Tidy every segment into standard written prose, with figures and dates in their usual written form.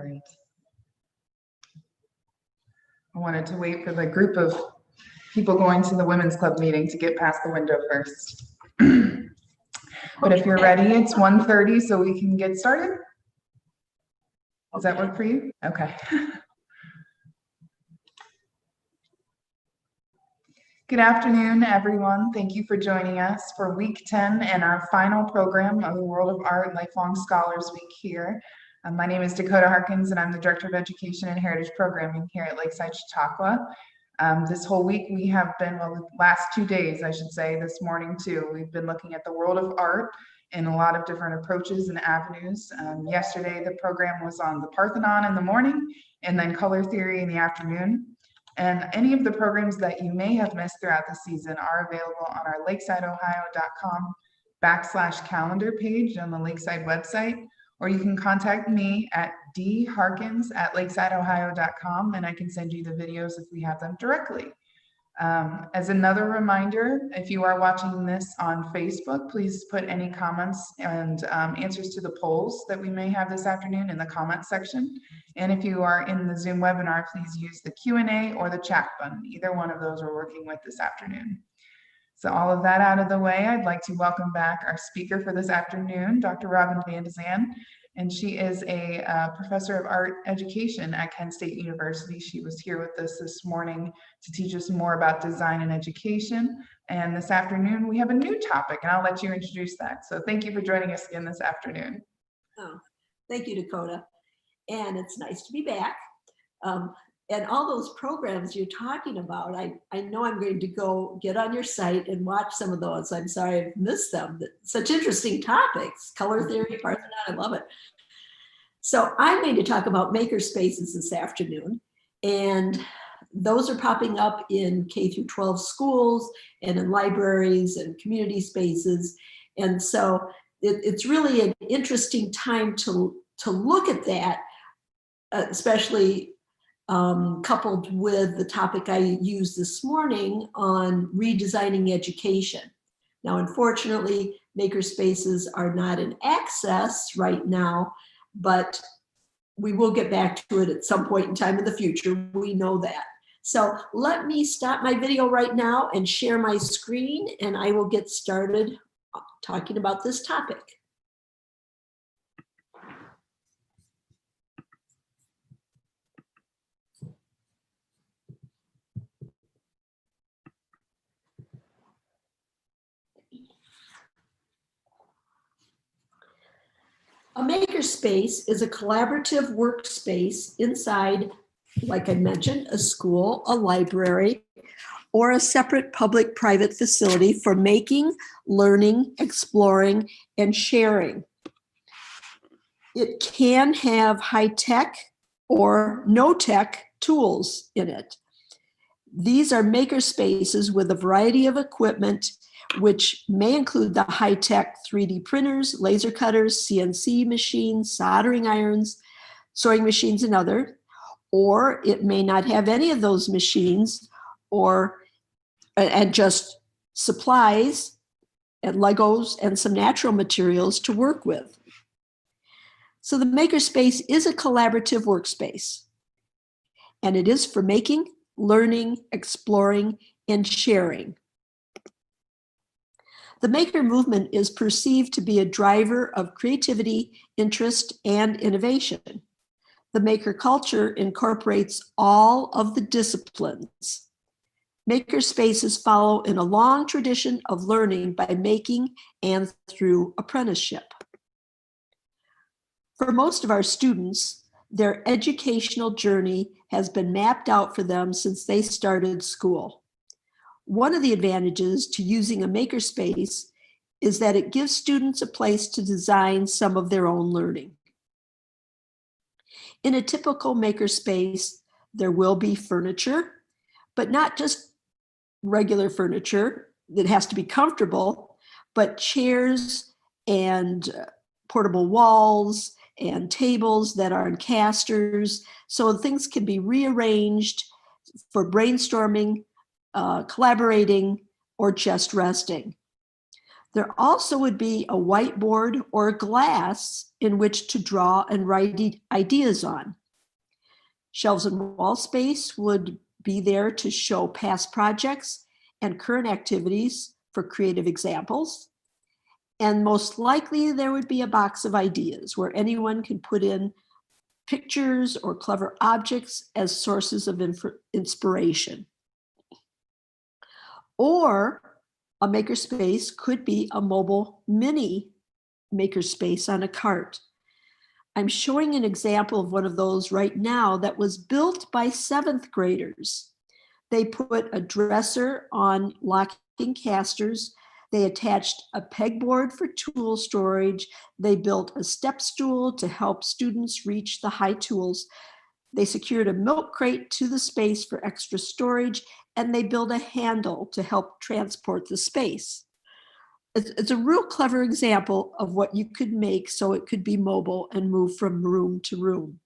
right. I wanted to wait for the group of people going to the women's club meeting to get past the window first. But if you're ready, it's 1:30, so we can get started. Does that work for you? Okay. Good afternoon, everyone. Thank you for joining us for week 10 and our final program of the World of Art Lifelong Scholars Week here. My name is Dakota Harkins, and I'm the Director of Education and Heritage Programming here at Lakeside Chautauqua. This whole week we have been, well, the last 2 days, I should say, this morning too, we've been looking at the world of art in a lot of different approaches and avenues. Yesterday, the program was on the Parthenon in the morning and then color theory in the afternoon. And any of the programs that you may have missed throughout the season are available on our lakesideohio.com/calendar page on the Lakeside website, or you can contact me at dharkins@lakesideohio.com and I can send you the videos if we have them directly. As another reminder, if you are watching this on Facebook, please put any comments and answers to the polls that we may have this afternoon in the comment section. And if you are in the Zoom webinar, please use the Q&A or the chat button. Either one of those we're working with this afternoon. So all of that out of the way, I'd like to welcome back our speaker for this afternoon, Dr. Vande Zande. And she is a professor of art education at Kent State University. She was here with us this morning to teach us more about design and education. And this afternoon, we have a new topic, and I'll let you introduce that. So thank you for joining us again this afternoon. Oh, thank you, Dakota. And it's nice to be back. And all those programs you're talking about, I know I'm going to go get on your site and watch some of those. I'm sorry I've missed them. Such interesting topics, color theory, Parthenon, I love it. So I'm going to talk about Makerspaces this afternoon. And those are popping up in K-12 schools and in libraries and community spaces. And so it's really an interesting time to look at that, especially coupled with the topic I used this morning on redesigning education. Now, unfortunately, Makerspaces are not in access right now, but we will get back to it at some point in time in the future. We know that. So let me stop my video right now and share my screen, and I will get started talking about this topic. A makerspace is a collaborative workspace inside, like I mentioned, a school, a library, or a separate public-private facility for making, learning, exploring, and sharing. It can have high-tech or no-tech tools in it. These are makerspaces with a variety of equipment, which may include the high-tech 3D printers, laser cutters, CNC machines, soldering irons, sewing machines, and other. Or it may not have any of those machines, and just supplies and Legos and some natural materials to work with. So the makerspace is a collaborative workspace, and it is for making, learning, exploring, and sharing. The maker movement is perceived to be a driver of creativity, interest, and innovation. The maker culture incorporates all of the disciplines. Makerspaces follow in a long tradition of learning by making and through apprenticeship. For most of our students, their educational journey has been mapped out for them since they started school. One of the advantages to using a makerspace is that it gives students a place to design some of their own learning. In a typical makerspace, there will be furniture, but not just regular furniture that has to be comfortable, but chairs and portable walls and tables that are in casters, so things can be rearranged for brainstorming, collaborating, or just resting. There also would be a whiteboard or glass in which to draw and write ideas on. Shelves and wall space would be there to show past projects and current activities for creative examples. And most likely there would be a box of ideas where anyone can put in pictures or clever objects as sources of inspiration. Or a makerspace could be a mobile mini makerspace on a cart. I'm showing an example of one of those right now that was built by 7th graders. They put a dresser on locking casters. They attached a pegboard for tool storage. They built a step stool to help students reach the high tools. They secured a milk crate to the space for extra storage, and they built a handle to help transport the space. It's a real clever example of what you could make so it could be mobile and move from room to room.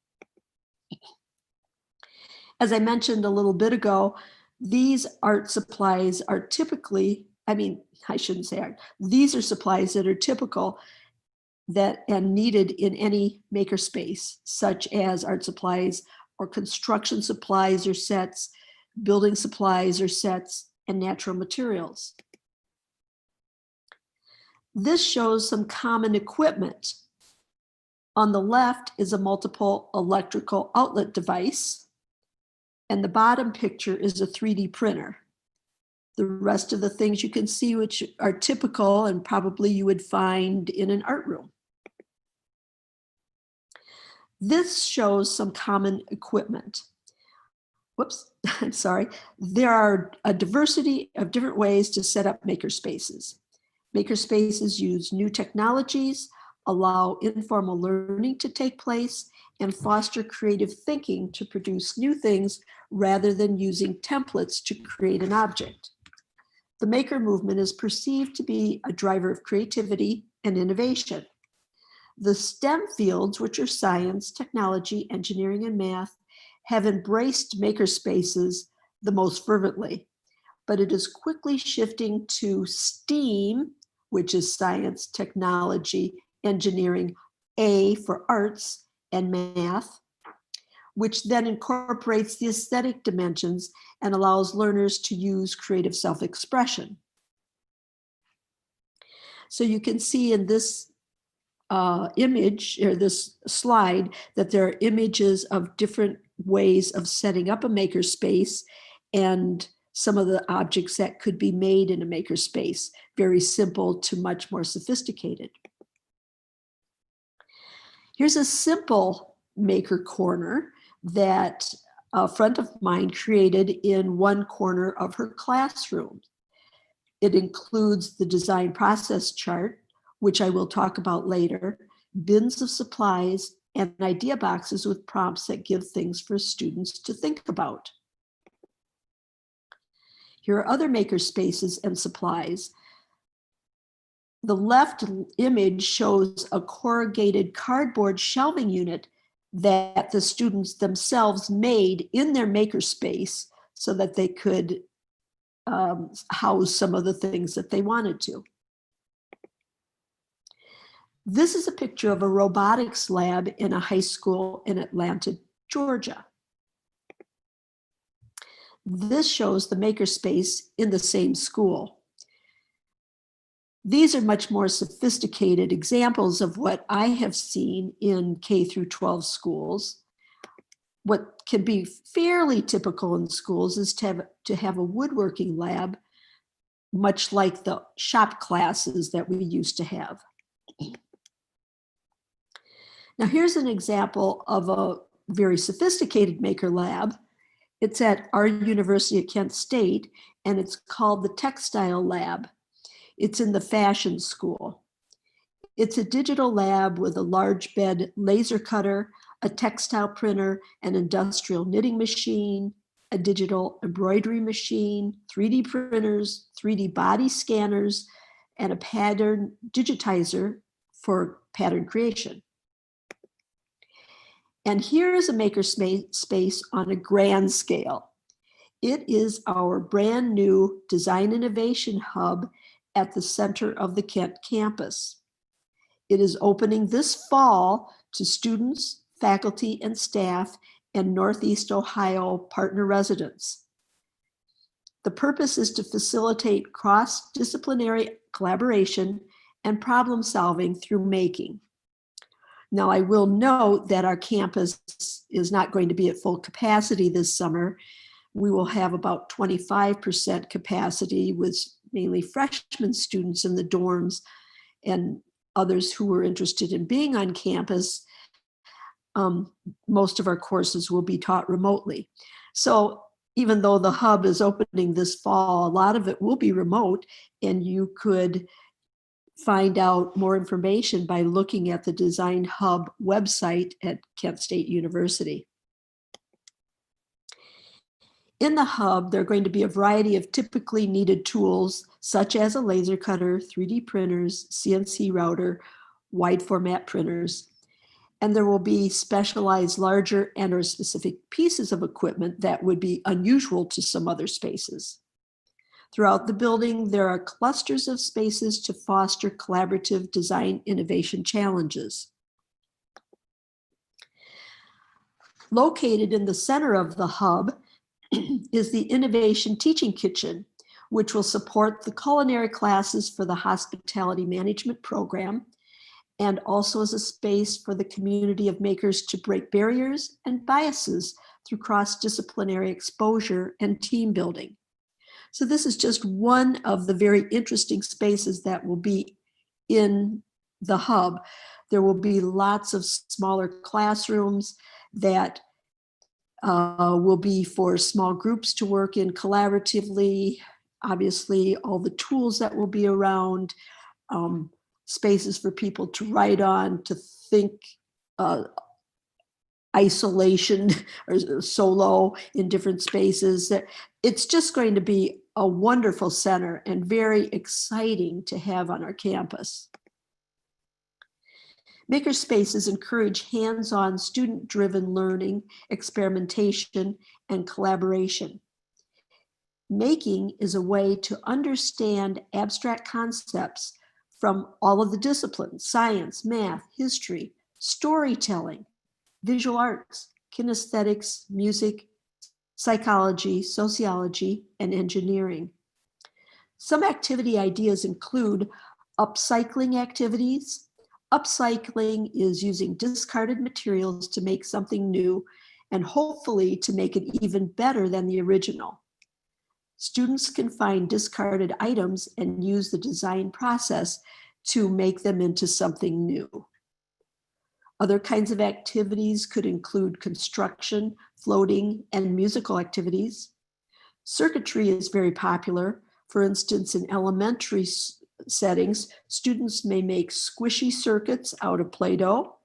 As I mentioned a little bit ago, these art supplies are typically, I shouldn't say art, these are supplies that are typical and needed in any makerspace, such as art supplies or construction supplies or sets, building supplies or sets, and natural materials. This shows some common equipment. On the left is a multiple electrical outlet device, and the bottom picture is a 3D printer. The rest of the things you can see, which are typical and probably you would find in an art room. This shows some common equipment. Whoops, I'm sorry. There are a diversity of different ways to set up makerspaces. Makerspaces use new technologies, allow informal learning to take place, and foster creative thinking to produce new things rather than using templates to create an object. The maker movement is perceived to be a driver of creativity and innovation. The STEM fields, which are science, technology, engineering, and math, have embraced makerspaces the most fervently, but it is quickly shifting to STEAM, which is science, technology, engineering, A for arts, and math, which then incorporates the aesthetic dimensions and allows learners to use creative self-expression. So you can see in this image, or this slide, that there are images of different ways of setting up a makerspace and some of the objects that could be made in a makerspace, very simple to much more sophisticated. Here's a simple maker corner that a friend of mine created in one corner of her classroom. It includes the design process chart, which I will talk about later, bins of supplies, and idea boxes with prompts that give things for students to think about. Here are other maker spaces and supplies. The left image shows a corrugated cardboard shelving unit that the students themselves made in their makerspace so that they could house some of the things that they wanted to. This is a picture of a robotics lab in a high school in Atlanta, Georgia. This shows the makerspace in the same school. These are much more sophisticated examples of what I have seen in K through 12 schools. What can be fairly typical in schools is to have a woodworking lab, much like the shop classes that we used to have. Now here's an example of a very sophisticated maker lab. It's at our university at Kent State, and it's called the Textile Lab. It's in the fashion school. It's a digital lab with a large bed laser cutter, a textile printer, an industrial knitting machine, a digital embroidery machine, 3D printers, 3D body scanners, and a pattern digitizer for pattern creation. And here is a maker space on a grand scale. It is our brand new design innovation hub at the center of the Kent campus. It is opening this fall to students, faculty, and staff, and Northeast Ohio partner residents. The purpose is to facilitate cross-disciplinary collaboration and problem solving through making. Now, I will note that our campus is not going to be at full capacity this summer. We will have about 25% capacity with mainly freshman students in the dorms and others who are interested in being on campus. Most of our courses will be taught remotely. So even though the hub is opening this fall, a lot of it will be remote, and you could find out more information by looking at the Design Hub website at Kent State University. In the hub, there are going to be a variety of typically needed tools, such as a laser cutter, 3D printers, CNC router, wide format printers, and there will be specialized larger and or specific pieces of equipment that would be unusual to some other spaces. Throughout the building, there are clusters of spaces to foster collaborative design innovation challenges. Located in the center of the hub is the Innovation Teaching Kitchen, which will support the culinary classes for the Hospitality Management program, and also as a space for the community of makers to break barriers and biases through cross-disciplinary exposure and team building. So this is just one of the very interesting spaces that will be in the hub. There will be lots of smaller classrooms that will be for small groups to work in collaboratively. Obviously, all the tools that will be around, spaces for people to write on, to think isolation or solo in different spaces. It's just going to be a wonderful center and very exciting to have on our campus. Makerspaces encourage hands-on student-driven learning, experimentation, and collaboration. Making is a way to understand abstract concepts from all of the disciplines: science, math, history, storytelling, visual arts, kinesthetics, music, psychology, sociology, and engineering. Some activity ideas include upcycling activities. Upcycling is using discarded materials to make something new and hopefully to make it even better than the original. Students can find discarded items and use the design process to make them into something new. Other kinds of activities could include construction, floating, and musical activities. Circuitry is very popular. For instance, in elementary settings, students may make squishy circuits out of Play-Doh.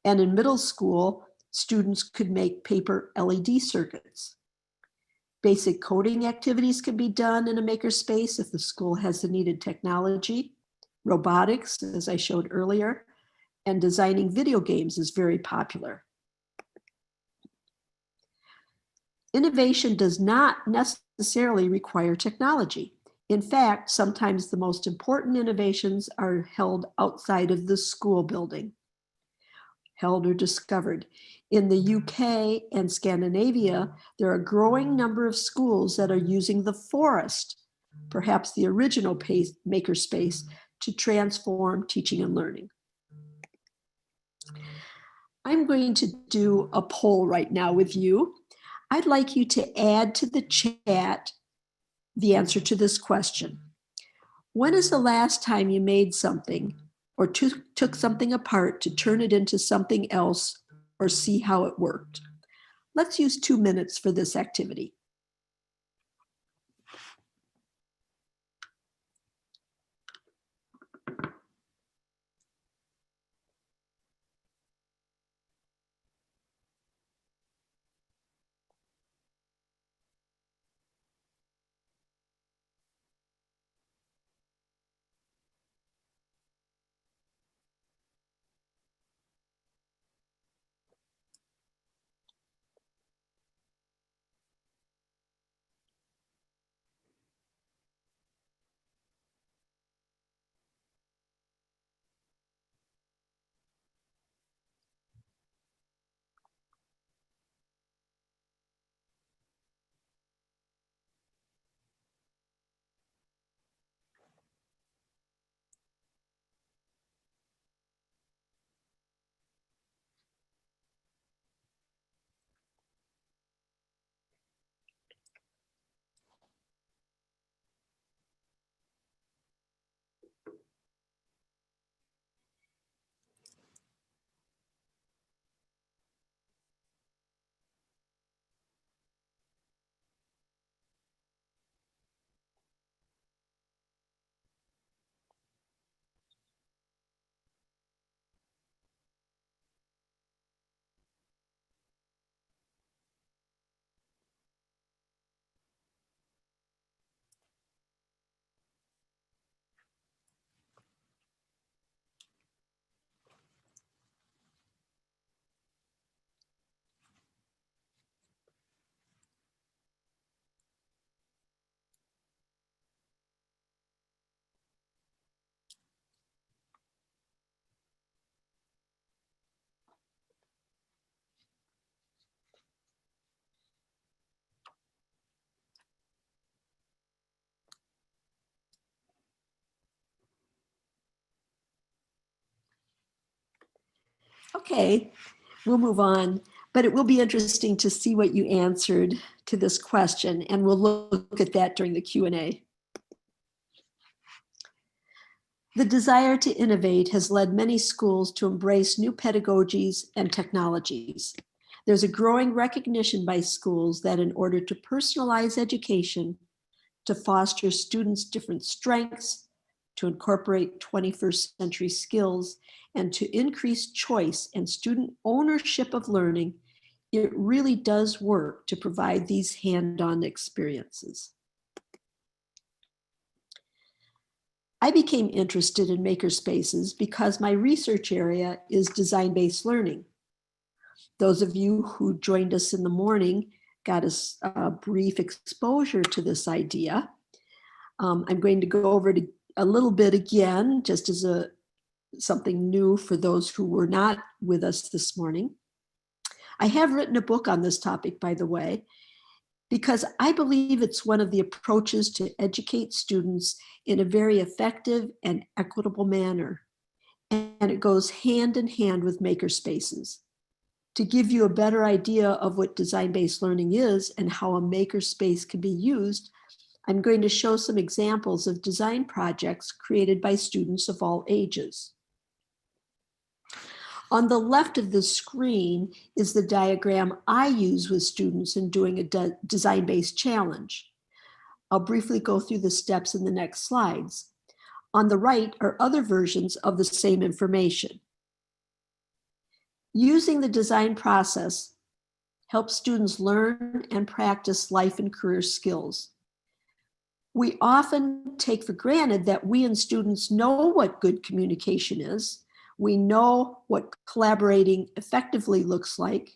And in middle school, students could make paper LED circuits. Basic coding activities can be done in a makerspace if the school has the needed technology. Robotics, as I showed earlier, and designing video games is very popular. Innovation does not necessarily require technology. In fact, sometimes the most important innovations are held outside of the school building, held or discovered. In the UK and Scandinavia, there are a growing number of schools that are using the forest, perhaps the original makerspace, to transform teaching and learning. I'm going to do a poll right now with you. I'd like you to add to the chat the answer to this question. When is the last time you made something or took something apart to turn it into something else or see how it worked? Let's use 2 minutes for this activity. Okay, we'll move on, but it will be interesting to see what you answered to this question, and we'll look at that during the Q&A. The desire to innovate has led many schools to embrace new pedagogies and technologies. There's a growing recognition by schools that in order to personalize education, to foster students' different strengths, to incorporate 21st century skills, and to increase choice and student ownership of learning, it really does work to provide these hand-on experiences. I became interested in Makerspaces because my research area is design-based learning. Those of you who joined us in the morning got a brief exposure to this idea. I'm going to go over it a little bit again, just as something new for those who were not with us this morning. I have written a book on this topic, by the way, because I believe it's one of the approaches to educate students in a very effective and equitable manner. And it goes hand in hand with Makerspaces. To give you a better idea of what design-based learning is and how a makerspace can be used, I'm going to show some examples of design projects created by students of all ages. On the left of the screen is the diagram I use with students in doing a design-based challenge. I'll briefly go through the steps in the next slides. On the right are other versions of the same information. Using the design process helps students learn and practice life and career skills. We often take for granted that we and students know what good communication is. We know what collaborating effectively looks like,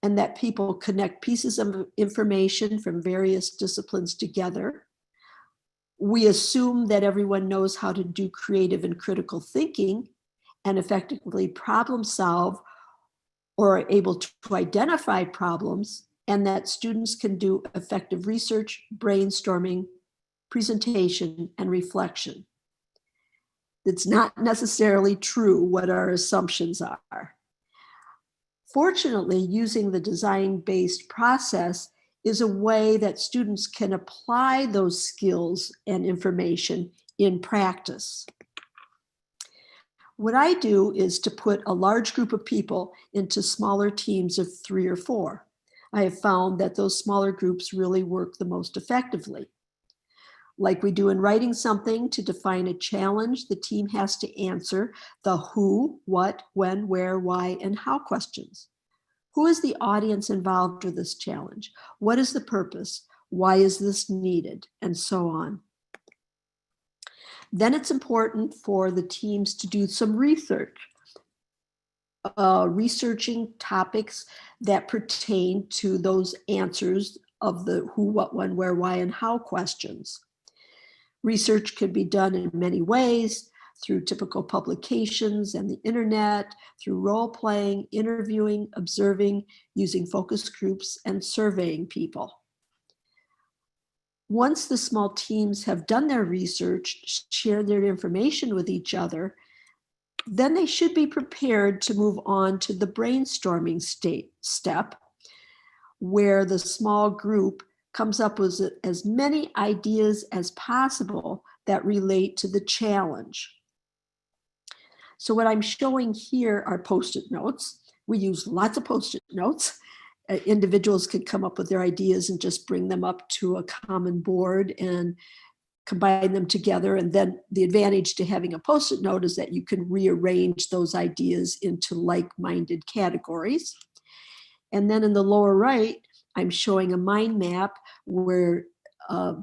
and that people connect pieces of information from various disciplines together. We assume that everyone knows how to do creative and critical thinking and effectively problem solve or are able to identify problems, and that students can do effective research, brainstorming, presentation, and reflection. It's not necessarily true what our assumptions are. Fortunately, using the design-based process is a way that students can apply those skills and information in practice. What I do is to put a large group of people into smaller teams of 3 or 4. I have found that those smaller groups really work the most effectively. Like we do in writing something, to define a challenge, the team has to answer the who, what, when, where, why, and how questions. Who is the audience involved with this challenge? What is the purpose? Why is this needed? And so on. Then it's important for the teams to do some research, researching topics that pertain to those answers of the who, what, when, where, why, and how questions. Research could be done in many ways, through typical publications and the internet, through role-playing, interviewing, observing, using focus groups, and surveying people. Once the small teams have done their research, shared their information with each other, then they should be prepared to move on to the brainstorming step, where the small group comes up with as many ideas as possible that relate to the challenge. So what I'm showing here are Post-it notes. We use lots of Post-it notes. Individuals could come up with their ideas and just bring them up to a common board and combine them together. And then the advantage to having a Post-it note is that you can rearrange those ideas into like-minded categories. And then in the lower right, I'm showing a mind map where a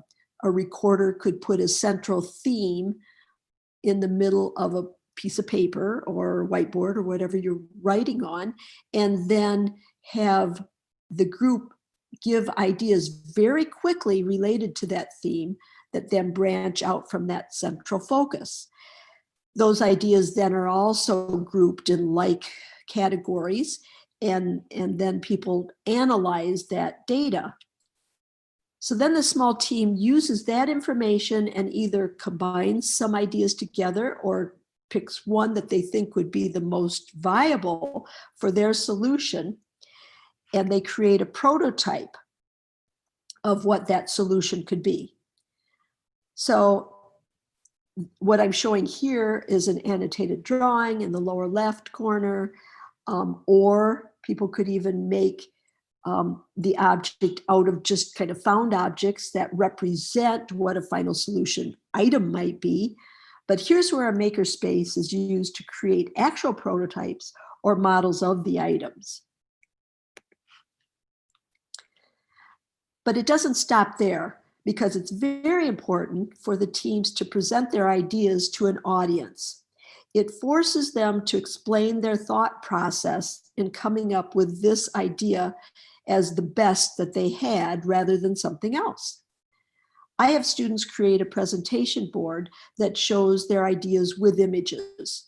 recorder could put a central theme in the middle of a piece of paper or whiteboard or whatever you're writing on, and then have the group give ideas very quickly related to that theme that then branch out from that central focus. Those ideas then are also grouped in like categories, and then people analyze that data. So then the small team uses that information and either combines some ideas together or picks one that they think would be the most viable for their solution, and they create a prototype of what that solution could be. So what I'm showing here is an annotated drawing in the lower left corner, or people could even make the object out of just kind of found objects that represent what a final solution item might be. But here's where a makerspace is used to create actual prototypes or models of the items. But it doesn't stop there, because it's very important for the teams to present their ideas to an audience. It forces them to explain their thought process in coming up with this idea as the best that they had rather than something else. I have students create a presentation board that shows their ideas with images.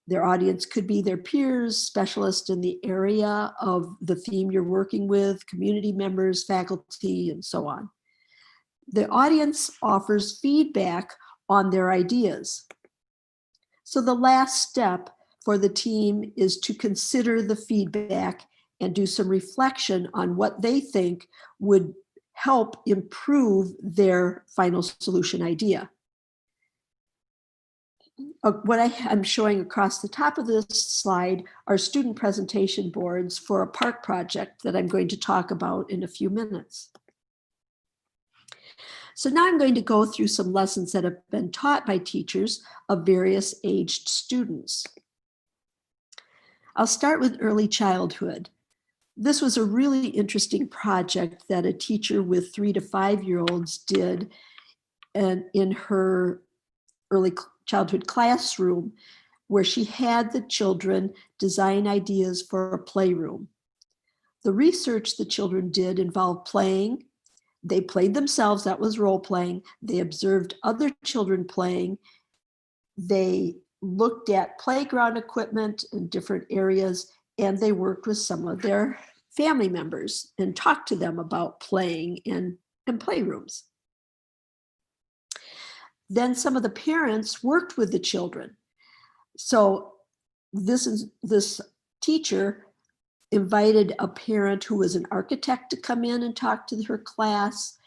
Their audience could be their peers, specialists in the area of the theme you're working with, community members, faculty, and so on. The audience offers feedback on their ideas. So the last step for the team is to consider the feedback and do some reflection on what they think would help improve their final solution idea. What I'm showing across the top of this slide are student presentation boards for a park project that I'm going to talk about in a few minutes. So now I'm going to go through some lessons that have been taught by teachers of various aged students. I'll start with early childhood. This was a really interesting project that a teacher with 3 to 5-year-olds did in her early childhood classroom, where she had the children design ideas for a playroom. The research the children did involved playing. They played themselves, that was role playing. They observed other children playing. They looked at playground equipment in different areas, and they worked with some of their family members and talked to them about playing in playrooms. Then some of the parents worked with the children. So this teacher invited a parent who was an architect to come in and talk to her class.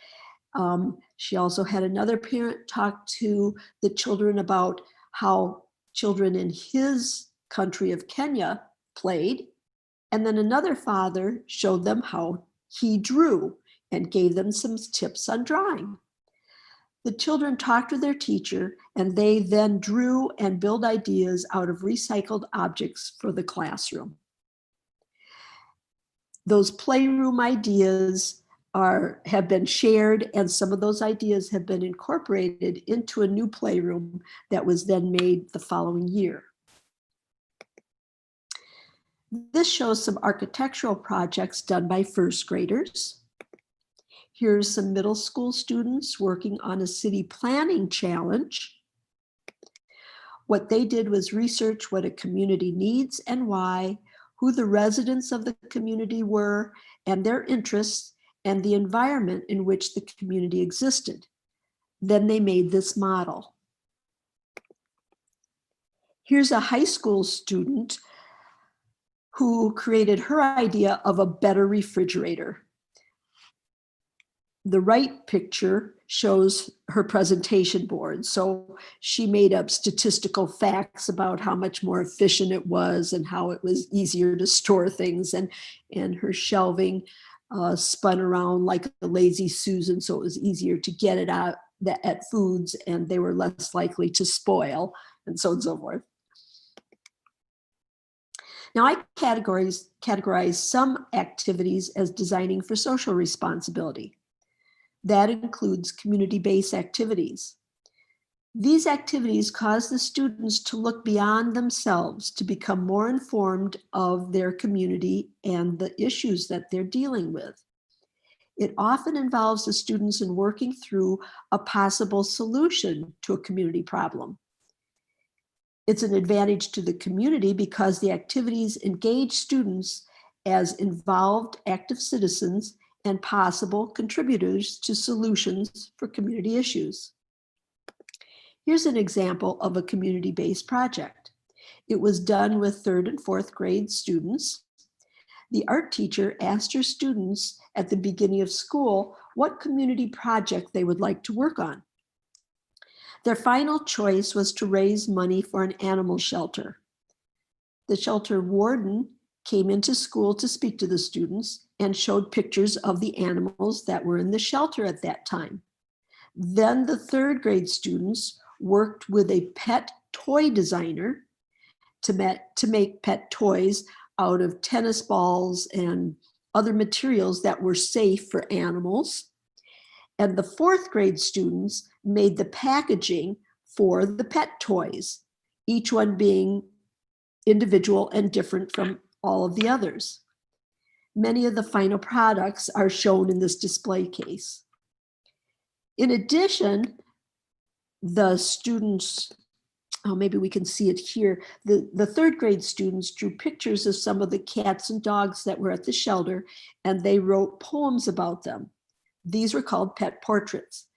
She also had another parent talk to the children about how children in his country of Kenya played. And then another father showed them how he drew and gave them some tips on drawing. The children talked with their teacher, and they then drew and built ideas out of recycled objects for the classroom. Those playroom ideas have been shared, and some of those ideas have been incorporated into a new playroom that was then made the following year. This shows some architectural projects done by first graders. Here's some middle school students working on a city planning challenge. What they did was research what a community needs and why, who the residents of the community were, and their interests, and the environment in which the community existed. Then they made this model. Here's a high school student who created her idea of a better refrigerator. The right picture shows her presentation board. So she made up statistical facts about how much more efficient it was and how it was easier to store things, and her shelving spun around like a lazy Susan, so it was easier to get it out at foods and they were less likely to spoil, and so on and so forth. Now I categorize some activities as designing for social responsibility. That includes community-based activities. These activities cause the students to look beyond themselves to become more informed of their community and the issues that they're dealing with. It often involves the students in working through a possible solution to a community problem. It's an advantage to the community because the activities engage students as involved, active citizens and possible contributors to solutions for community issues. Here's an example of a community-based project. It was done with 3rd and 4th grade students. The art teacher asked her students at the beginning of school what community project they would like to work on. Their final choice was to raise money for an animal shelter. The shelter warden came into school to speak to the students and showed pictures of the animals that were in the shelter at that time. Then the 3rd grade students worked with a pet toy designer to make pet toys out of tennis balls and other materials that were safe for animals. And the 4th grade students made the packaging for the pet toys, each one being individual and different from all of the others. Many of the final products are shown in this display case. In addition, the students, maybe we can see it here, the 3rd grade students drew pictures of some of the cats and dogs that were at the shelter, and they wrote poems about them. These were called pet portraits.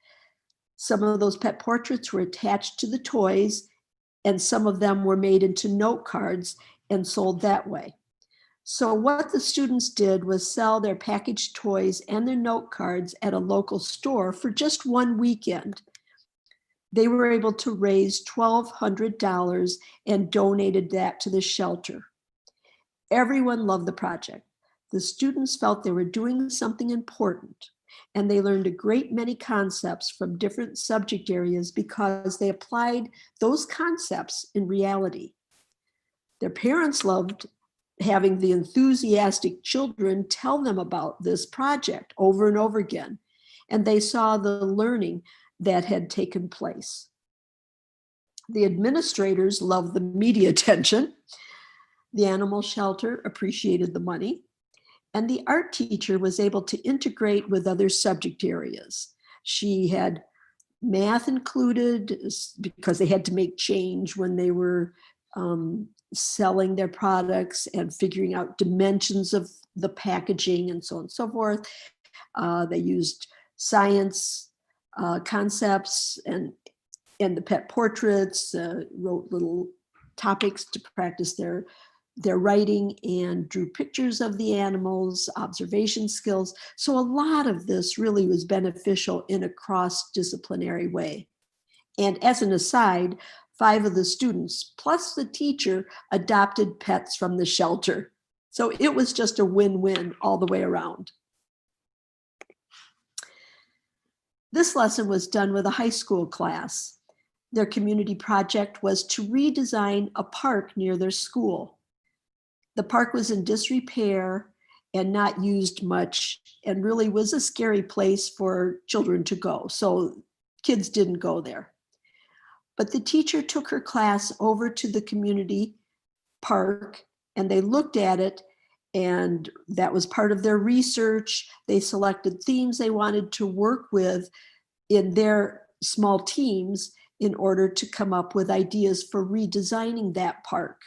Some of those pet portraits were attached to the toys, and some of them were made into note cards and sold that way. So what the students did was sell their packaged toys and their note cards at a local store for just one weekend. They were able to raise $1,200 and donated that to the shelter. Everyone loved the project. The students felt they were doing something important, and they learned a great many concepts from different subject areas because they applied those concepts in reality. Their parents loved having the enthusiastic children tell them about this project over and over again, and they saw the learning that had taken place. The administrators loved the media attention. The animal shelter appreciated the money, and the art teacher was able to integrate with other subject areas. She had math included because they had to make change when they were selling their products and figuring out dimensions of the packaging and so on and so forth. They used science concepts and the pet portraits, wrote little topics to practice their writing, and drew pictures of the animals, observation skills. So a lot of this really was beneficial in a cross-disciplinary way. And as an aside, 5 of the students, plus the teacher, adopted pets from the shelter. So it was just a win-win all the way around. This lesson was done with a high school class. Their community project was to redesign a park near their school. The park was in disrepair and not used much, and really was a scary place for children to go. So kids didn't go there. But the teacher took her class over to the community park, and they looked at it, and that was part of their research. They selected themes they wanted to work with in their small teams in order to come up with ideas for redesigning that park.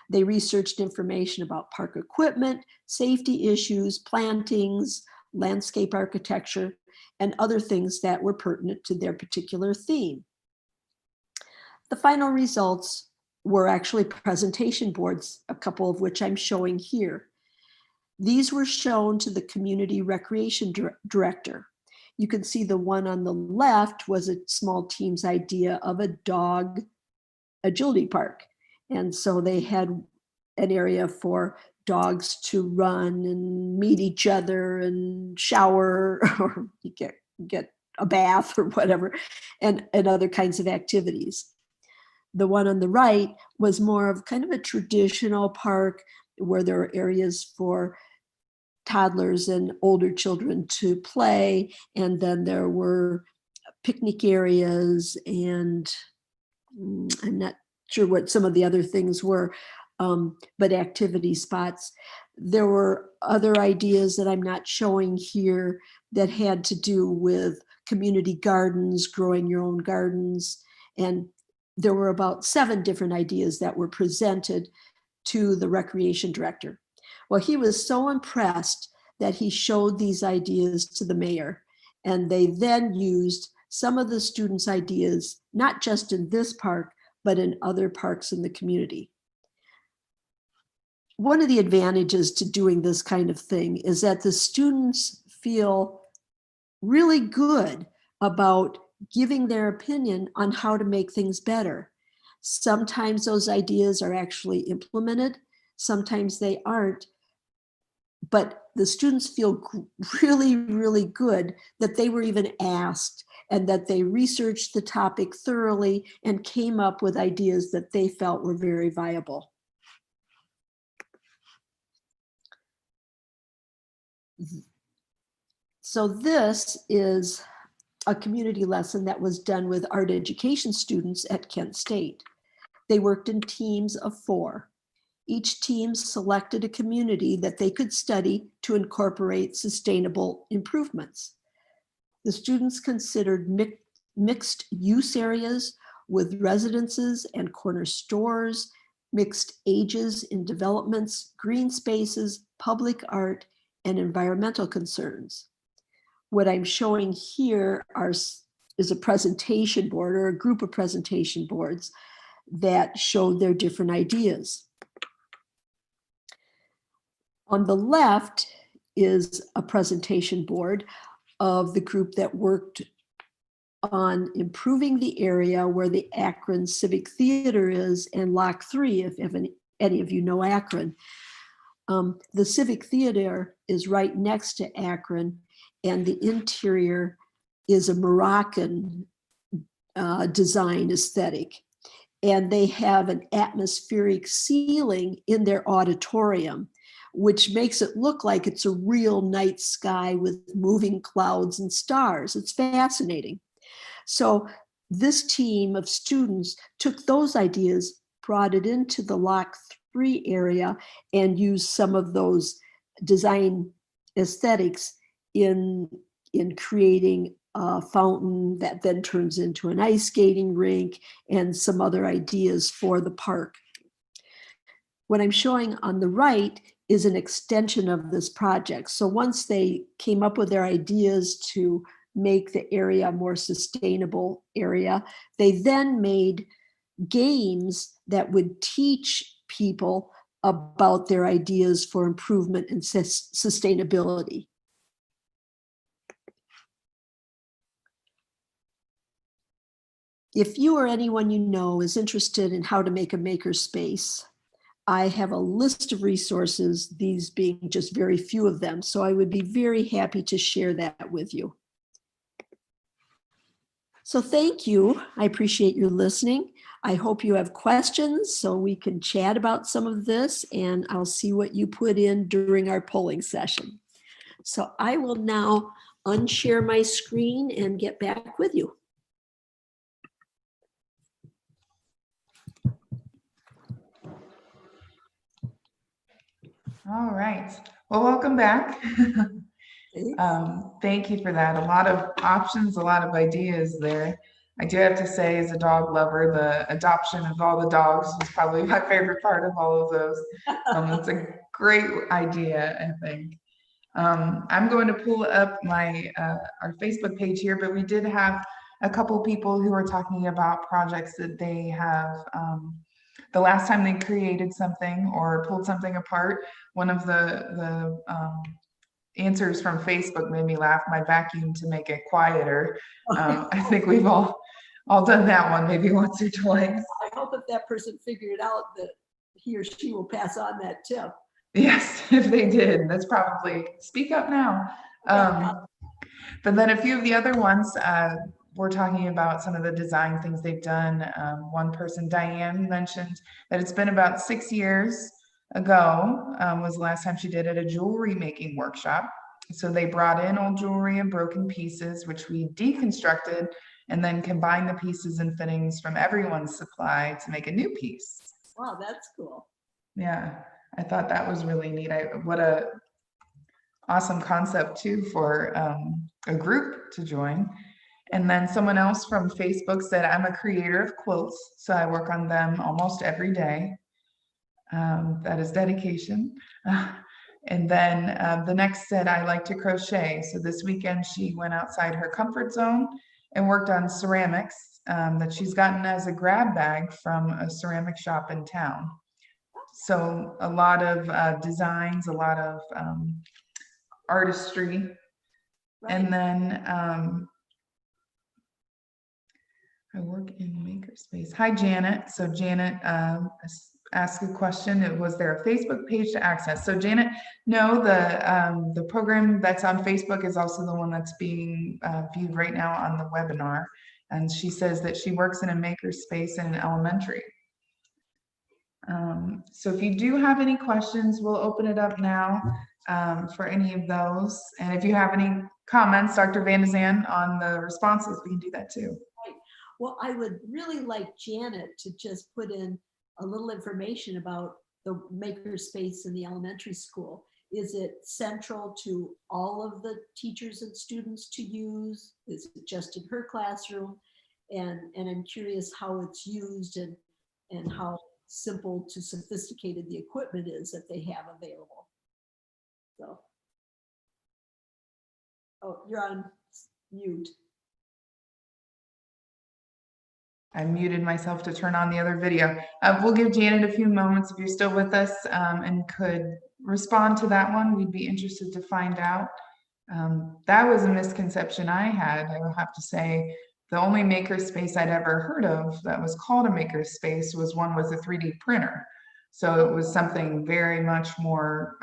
They researched information about park equipment, safety issues, plantings, landscape architecture, and other things that were pertinent to their particular theme. The final results were actually presentation boards, a couple of which I'm showing here. These were shown to the community recreation director. You can see the one on the left was a small team's idea of a dog agility park. And so they had an area for dogs to run and meet each other and shower or get a bath or whatever, and other kinds of activities. The one on the right was more of kind of a traditional park where there are areas for toddlers and older children to play. And then there were picnic areas, and I'm not sure what some of the other things were, but activity spots. There were other ideas that I'm not showing here that had to do with community gardens, growing your own gardens. And there were about 7 different ideas that were presented to the recreation director. Well, he was so impressed that he showed these ideas to the mayor, and they then used some of the students' ideas, not just in this park, but in other parks in the community. One of the advantages to doing this kind of thing is that the students feel really good about giving their opinion on how to make things better. Sometimes those ideas are actually implemented, sometimes they aren't, but the students feel really, really good that they were even asked and that they researched the topic thoroughly and came up with ideas that they felt were very viable. So this is a community lesson that was done with art education students at Kent State. They worked in teams of 4. Each team selected a community that they could study to incorporate sustainable improvements. The students considered mixed use areas with residences and corner stores, mixed ages in developments, green spaces, public art, and environmental concerns. What I'm showing here is a presentation board or a group of presentation boards that show their different ideas. On the left is a presentation board of the group that worked on improving the area where the Akron Civic Theater is and Lock 3, if any of you know Akron. The Civic Theater is right next to Akron, and the interior is a Moroccan design aesthetic. And they have an atmospheric ceiling in their auditorium, which makes it look like it's a real night sky with moving clouds and stars. It's fascinating. So this team of students took those ideas, brought it into the Lock 3 area, and used some of those design aesthetics in creating a fountain that then turns into an ice skating rink and some other ideas for the park. What I'm showing on the right is an extension of this project. So once they came up with their ideas to make the area a more sustainable area, they then made games that would teach people about their ideas for improvement and sustainability. If you or anyone you know is interested in how to make a makerspace, I have a list of resources, these being just very few of them, so I would be very happy to share that with you. So thank you. I appreciate your listening. I hope you have questions so we can chat about some of this, and I'll see what you put in during our polling session. So I will now unshare my screen and get back with you. All right. Well, welcome back. Thank you for that. A lot of options, a lot of ideas there. I do have to say, as a dog lover, the adoption of all the dogs was probably my favorite part of all of those. It's a great idea, I think. I'm going to pull up my our Facebook page here, but we did have a couple people who were talking about projects that they have. The last time they created something or pulled something apart, one of the answers from Facebook made me laugh. My vacuum to make it quieter. I think we've all done that one maybe once or twice. I hope if that person figured out that he or she will pass on that tip. Yes, if they did, that's probably speak up now. But then a few of the other ones, we're talking about some of the design things they've done. One person, Diane, mentioned that it's been about 6 years ago was the last time she did a jewelry making workshop. So they brought in old jewelry and broken pieces, which we deconstructed and then combined the pieces and fittings from everyone's supply to make a new piece. Wow, that's cool. Yeah, I thought that was really neat. What a awesome concept too for a group to join. And then someone else from Facebook said, I'm a creator of quilts, so I work on them almost every day. That is dedication. And then the next said, I like to crochet. So this weekend she went outside her comfort zone and worked on ceramics that she's gotten as a grab bag from a ceramic shop in town. So a lot of designs, a lot of artistry. Right. And then I work in Makerspace. Hi, Janet. So Janet asked a question. Was there a Facebook page to access? So Janet, no, the program that's on Facebook is also the one that's being viewed right now on the webinar. And she says that she works in a makerspace in an elementary. So if you do have any questions, we'll open it up now for any of those. And if you have any comments, Dr. Vande Zande, on the responses, we can do that too. Right. Well, I would really like Janet to just put in a little information about the makerspace in the elementary school. Is it central to all of the teachers and students to use? Is it just in her classroom? And I'm curious how it's used and how simple to sophisticated the equipment is that they have available. So, oh, you're on mute. I muted myself to turn on the other video. We'll give Janet a few moments if you're still with us and could respond to that one. We'd be interested to find out. That was a misconception I had. I will have to say the only makerspace I'd ever heard of that was called a makerspace was one with a 3D printer. So it was something very much more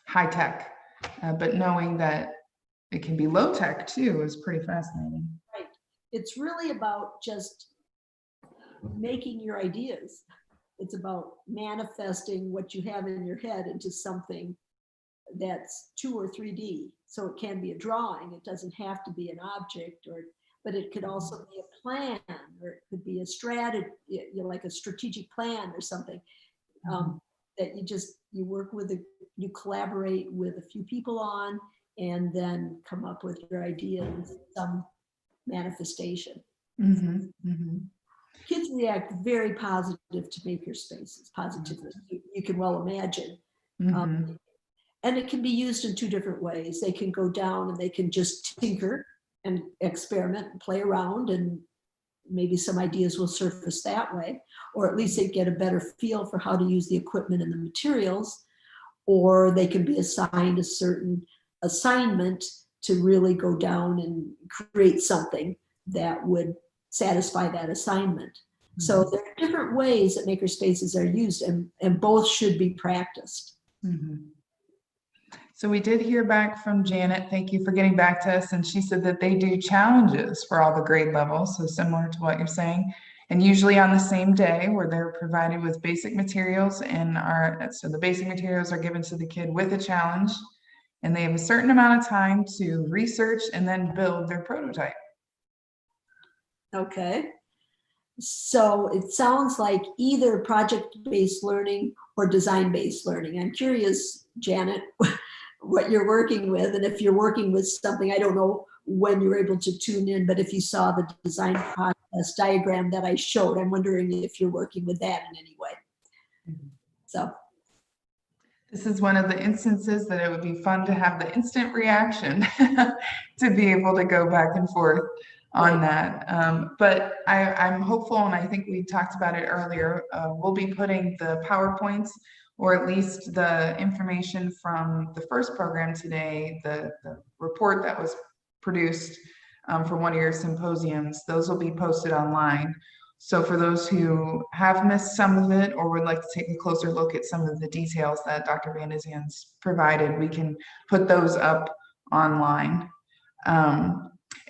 high tech, but knowing that it can be low tech too is pretty fascinating. Right. It's really about just making your ideas. It's about manifesting what you have in your head into something that's 2 or 3D. So it can be a drawing. It doesn't have to be an object, but it could also be a plan, or it could be a strategy, like a strategic plan or something that you work with, you collaborate with a few people on, and then come up with your idea in some manifestation. Kids react very positive to makerspaces, positively. You can well imagine. And it can be used in 2 different ways. They can go down and they can just tinker and experiment and play around, and maybe some ideas will surface that way, or at least they get a better feel for how to use the equipment and the materials, or they can be assigned a certain assignment to really go down and create something that would satisfy that assignment. So there are different ways that makerspaces are used, and both should be practiced. So we did hear back from Janet. Thank you for getting back to us. And she said that they do challenges for all the grade levels. So similar to what you're saying, and usually on the same day where they're provided with basic materials, so the basic materials are given to the kid with a challenge, and they have a certain amount of time to research and then build their prototype. Okay. So it sounds like either project-based learning or design-based learning. I'm curious, Janet, what you're working with, and if you're working with something, I don't know when you're able to tune in, but if you saw the design process diagram that I showed, I'm wondering if you're working with that in any way. So this is one of the instances that it would be fun to have the instant reaction to be able to go back and forth on that. But I'm hopeful, and I think we talked about it earlier, we'll be putting the PowerPoints, or at least the information from the first program today, the report that was produced for one of your symposiums, those will be posted online. So for those who have missed some of it or would like to take a closer look at some of the details that Dr. Vande Zande's provided, we can put those up online.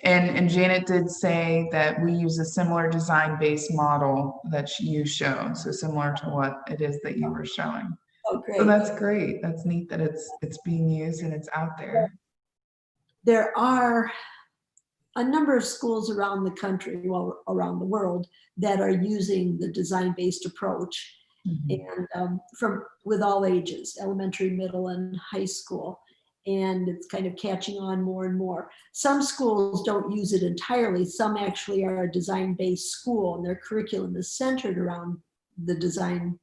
And Janet did say that we use a similar design-based model that you showed, so similar to what it is that you were showing. Oh, great. So that's great. That's neat that it's being used and it's out there. There are a number of schools around the country, well, around the world, that are using the design-based approach, and with all ages, elementary, middle, and high school. And it's kind of catching on more and more. Some schools don't use it entirely. Some actually are a design-based school, and their curriculum is centered around the design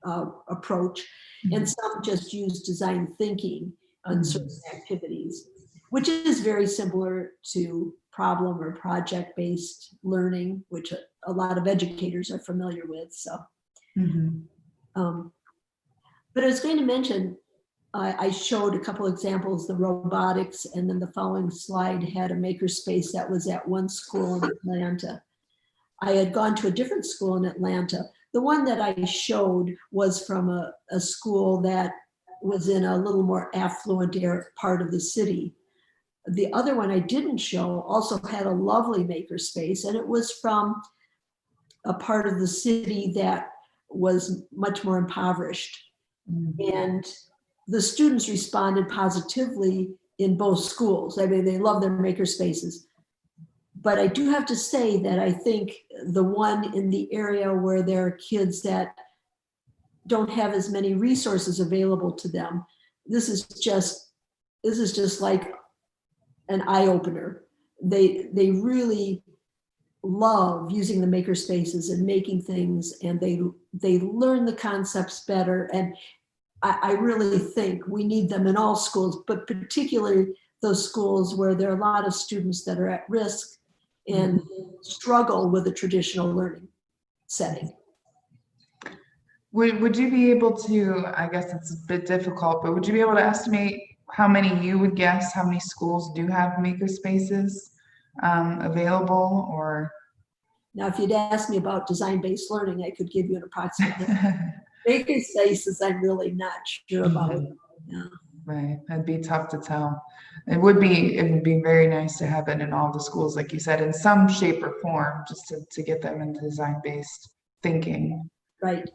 approach. And some just use design thinking on certain activities. which is very similar to problem or project-based learning, which a lot of educators are familiar with. So, but I was going to mention, I showed a couple examples, the robotics, and then the following slide had a makerspace that was at one school in Atlanta. I had gone to a different school in Atlanta. The one that I showed was from a school that was in a little more affluent part of the city. The other one I didn't show also had a lovely makerspace, and it was from a part of the city that was much more impoverished. And the students responded positively in both schools. I mean, they love their makerspaces. But I do have to say that I think the one in the area where there are kids that don't have as many resources available to them, this is just like an eye-opener. They really love using the makerspaces and making things, and they learn the concepts better. And I really think we need them in all schools, but particularly those schools where there are a lot of students that are at risk and struggle with a traditional learning setting. Would you be able to, I guess it's a bit difficult, but would you be able to estimate how many you would guess how many schools do have makerspaces available? Or now, if you'd asked me about design-based learning, I could give you an approximate. Makerspaces, I'm really not sure about. Yeah. Right, that'd be tough to tell. It would be very nice to have it in all the schools, like you said, in some shape or form, just to get them into design-based thinking. Right.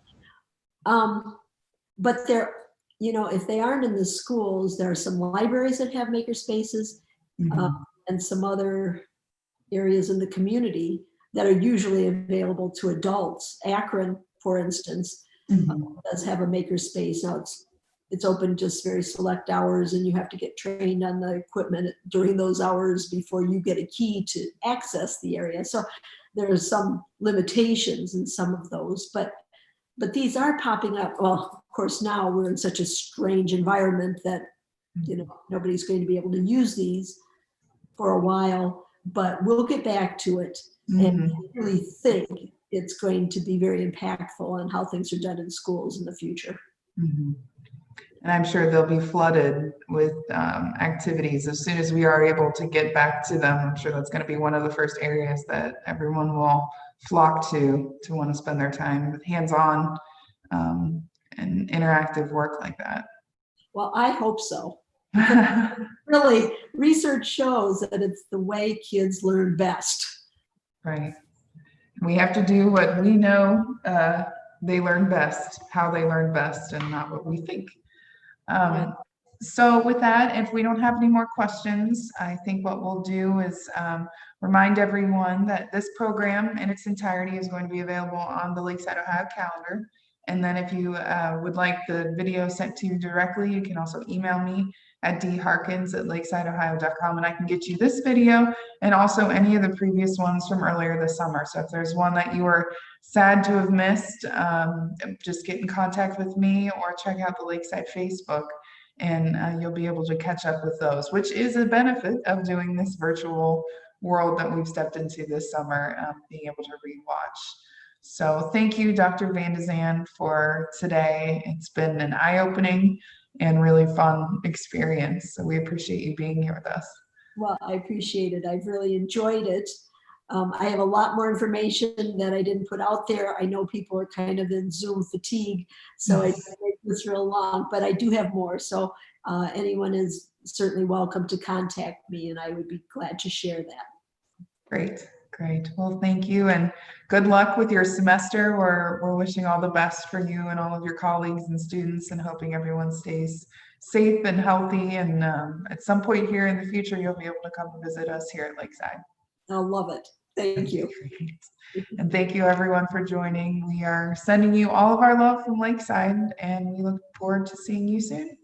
But there, if they aren't in the schools, there are some libraries that have makerspaces, and some other areas in the community that are usually available to adults. Akron, for instance, does have a makerspace. Now it's open just very select hours, and you have to get trained on the equipment during those hours before you get a key to access the area. So there are some limitations in some of those, but these are popping up. Well, of course, now we're in such a strange environment that nobody's going to be able to use these for a while, but we'll get back to it. And I really think it's going to be very impactful on how things are done in schools in the future. And I'm sure they'll be flooded with activities as soon as we are able to get back to them. I'm sure that's going to be one of the first areas that everyone will flock to want to spend their time with hands-on and interactive work like that. Well, I hope so. Really, research shows that it's the way kids learn best. Right. We have to do what we know they learn best, how they learn best, and not what we think. So with that, if we don't have any more questions, I think what we'll do is remind everyone that this program in its entirety is going to be available on the Lakeside, Ohio calendar. And then if you would like the video sent to you directly, you can also email me at dharkins@lakesideohio.com, and I can get you this video and also any of the previous ones from earlier this summer. So if there's one that you were sad to have missed, just get in contact with me or check out the Lakeside Facebook, and you'll be able to catch up with those, which is a benefit of doing this virtual world that we've stepped into this summer, being able to rewatch. So thank you, Dr. Vande Zande, for today. It's been an eye-opening and really fun experience. So we appreciate you being here with us. Well, I appreciate it. I've really enjoyed it. I have a lot more information that I didn't put out there. I know people are kind of in Zoom fatigue, so I didn't make this real long, but I do have more. So anyone is certainly welcome to contact me, and I would be glad to share that. Great. Great. Well, thank you, and good luck with your semester. We're wishing all the best for you and all of your colleagues and students, and hoping everyone stays safe and healthy. And at some point here in the future, you'll be able to come and visit us here at Lakeside. I'll love it. Thank you. And thank you, everyone, for joining. We are sending you all of our love from Lakeside, and we look forward to seeing you soon.